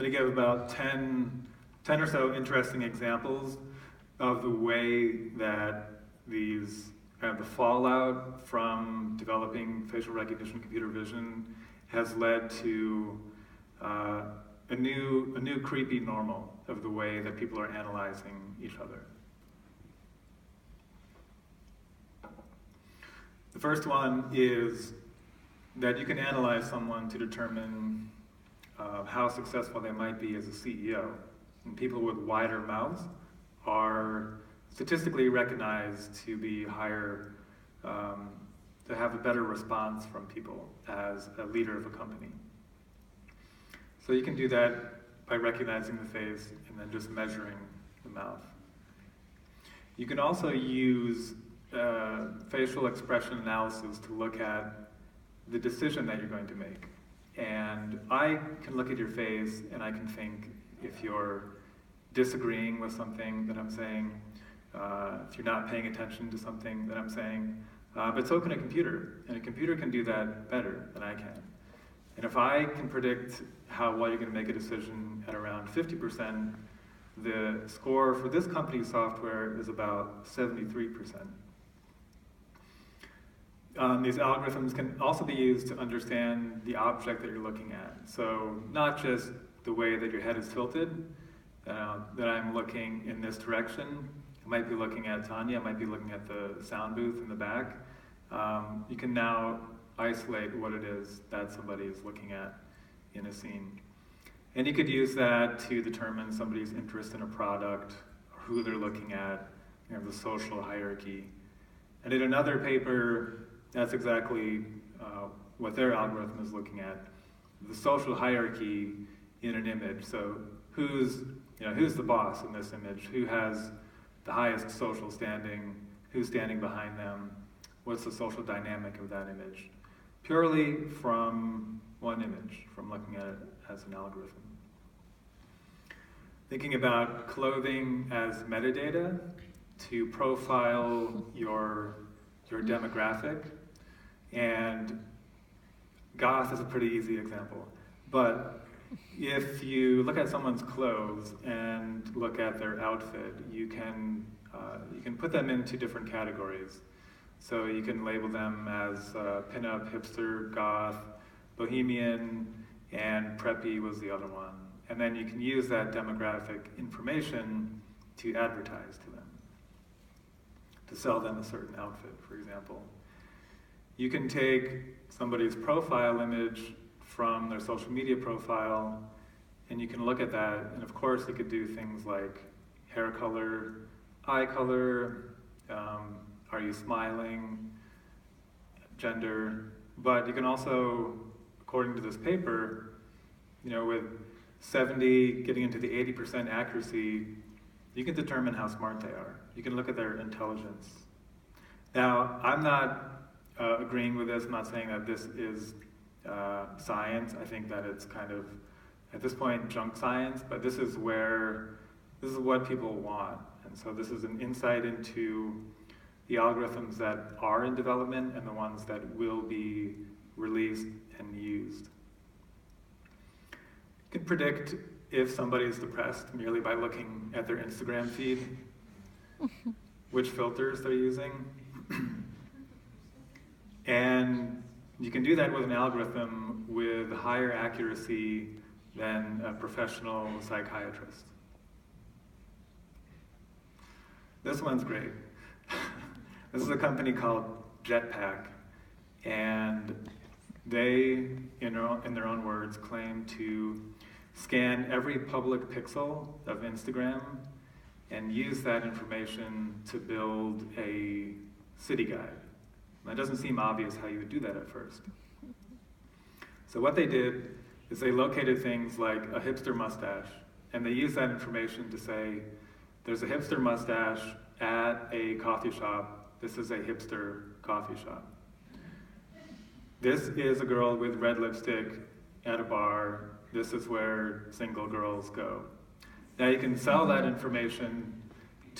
going to give about 10 or so interesting examples of the way that these the fallout from developing facial recognition computer vision has led to a new creepy normal of the way that people are analyzing each other. The first one is that you can analyze someone to determine how successful they might be as a CEO. And people with wider mouths are statistically recognized to be higher, to have a better response from people as a leader of a company. So you can do that by recognizing the face and then just measuring the mouth. You can also use facial expression analysis to look at the decision that you're going to make. And I can look at your face and I can think if you're disagreeing with something that I'm saying, if you're not paying attention to something that I'm saying, but so can a computer, and a computer can do that better than I can. And if I can predict how well you're going to make a decision at around 50%, the score for this company's software is about 73%. These algorithms can also be used to understand the object that you're looking at. So not just the way that your head is tilted, that I'm looking in this direction. I might be looking at Tanya, I might be looking at the sound booth in the back. You can now isolate what it is that somebody is looking at in a scene. And you could use that to determine somebody's interest in a product, or who they're looking at, the social hierarchy. And in another paper, that's exactly what their algorithm is looking at, the social hierarchy in an image. So who's the boss in this image? Who has the highest social standing? Who's standing behind them? What's the social dynamic of that image? Purely from one image, from looking at it as an algorithm. Thinking about clothing as metadata to profile your demographic. And goth is a pretty easy example. But if you look at someone's clothes and look at their outfit, you can put them into different categories. So you can label them as pinup, hipster, goth, bohemian, and preppy was the other one. And then you can use that demographic information to advertise to them, to sell them a certain outfit, for example. You can take somebody's profile image from their social media profile, and you can look at that, and of course you could do things like hair color, eye color, are you smiling, gender, but you can also, according to this paper, with 70 getting into the 80% accuracy, you can determine how smart they are. You can look at their intelligence. Now, I'm not agreeing with this. I'm not saying that this is science. I think that it's kind of, at this point, junk science, but this is what people want. And so this is an insight into the algorithms that are in development and the ones that will be released and used. You can predict if somebody is depressed merely by looking at their Instagram feed, which filters they're using. And you can do that with an algorithm with higher accuracy than a professional psychiatrist. This one's great. This is a company called Jetpack, and they, in their own words, claim to scan every public pixel of Instagram and use that information to build a city guide. That doesn't seem obvious how you would do that at first. So what they did is they located things like a hipster mustache, and they used that information to say, there's a hipster mustache at a coffee shop. This is a hipster coffee shop. This is a girl with red lipstick at a bar. This is where single girls go. Now you can sell that information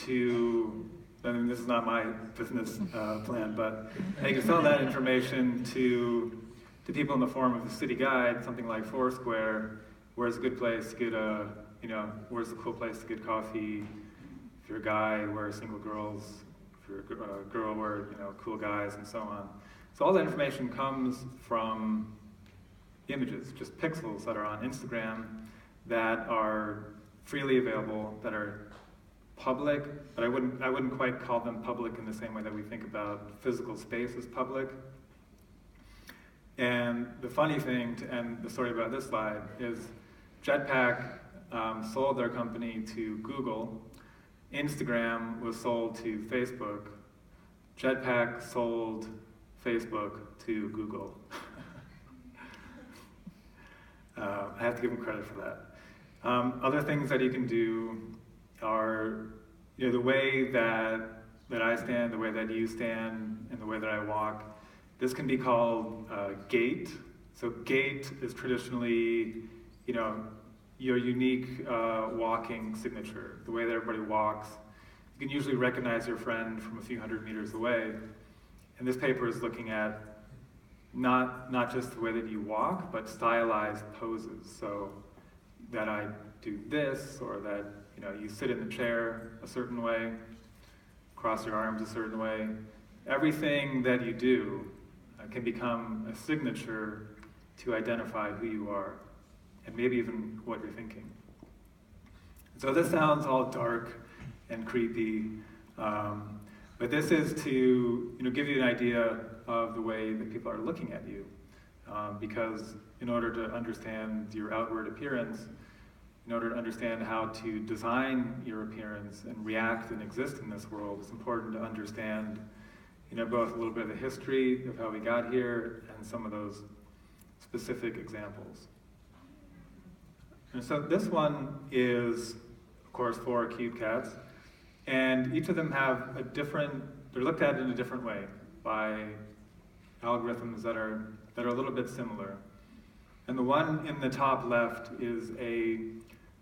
to, this is not my business plan, but you can sell that information to people in the form of a city guide, something like Foursquare, where's a good place to get a, where's the cool place to get coffee? If you're a guy, where single girls? If you're a girl, where cool guys, and so on. So all that information comes from images, just pixels that are on Instagram that are freely available, that are public, but I wouldn't quite call them public in the same way that we think about physical space as public. And the funny thing, to end the story about this slide, is Jetpack sold their company to Google. Instagram was sold to Facebook. Jetpack sold Facebook to Google. I have to give them credit for that. Other things that you can do are, the way that I stand, the way that you stand, and the way that I walk. This can be called gait. So gait is traditionally, your unique walking signature, the way that everybody walks. You can usually recognize your friend from a few hundred meters away. And this paper is looking at not just the way that you walk, but stylized poses. So that I do this, or that you sit in the chair a certain way, cross your arms a certain way. Everything that you do can become a signature to identify who you are, and maybe even what you're thinking. So this sounds all dark and creepy, but this is to give you an idea of the way that people are looking at you, because in order to understand your outward appearance, in order to understand how to design your appearance and react and exist in this world, it's important to understand both a little bit of the history of how we got here and some of those specific examples. And so this one is, of course, 4 cube cats, and each of them have they're looked at in a different way by algorithms that are a little bit similar. And the one in the top left is a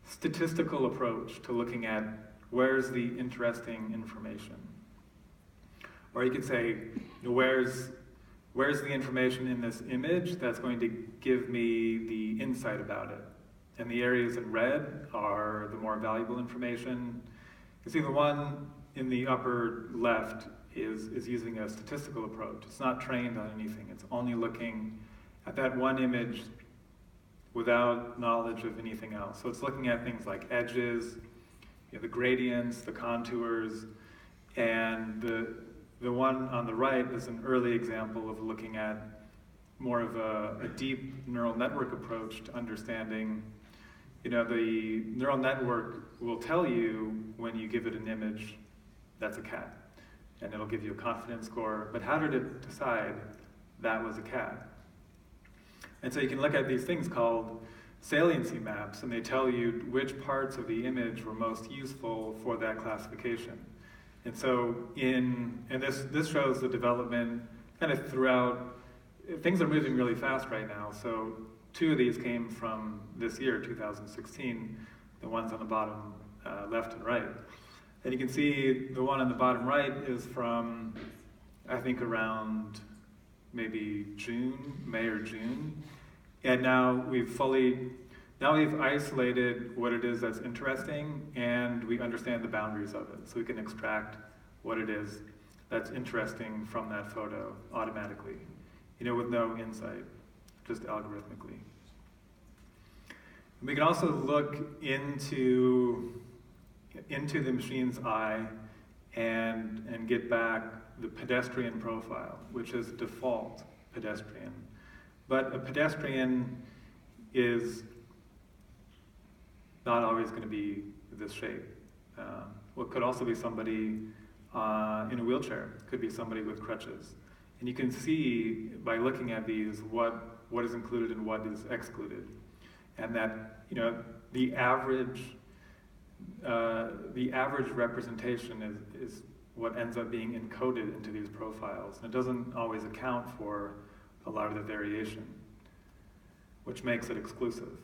statistical approach to looking at where's the interesting information. Or you could say, where's the information in this image that's going to give me the insight about it? And the areas in red are the more valuable information. You see the one in the upper left is using a statistical approach. It's not trained on anything. It's only looking at that one image without knowledge of anything else. So it's looking at things like edges, the gradients, the contours, and the one on the right is an early example of looking at more of a deep neural network approach to understanding. The neural network will tell you when you give it an image that's a cat, and it'll give you a confidence score, but how did it decide that was a cat? And so you can look at these things called saliency maps, and they tell you which parts of the image were most useful for that classification. And so this shows the development kind of throughout. Things are moving really fast right now, so 2 of these came from this year, 2016, the ones on the bottom left and right. And you can see the one on the bottom right is from, I think, around maybe May or June. And now we've isolated what it is that's interesting, and we understand the boundaries of it. So we can extract what it is that's interesting from that photo automatically, with no insight, just algorithmically. We can also look into the machine's eye and get back the pedestrian profile, which is default pedestrian. But a pedestrian is not always going to be this shape. It could also be somebody in a wheelchair. It could be somebody with crutches. And you can see by looking at these what is included and what is excluded. And that the average representation is what ends up being encoded into these profiles. And it doesn't always account for a lot of the variation, which makes it exclusive.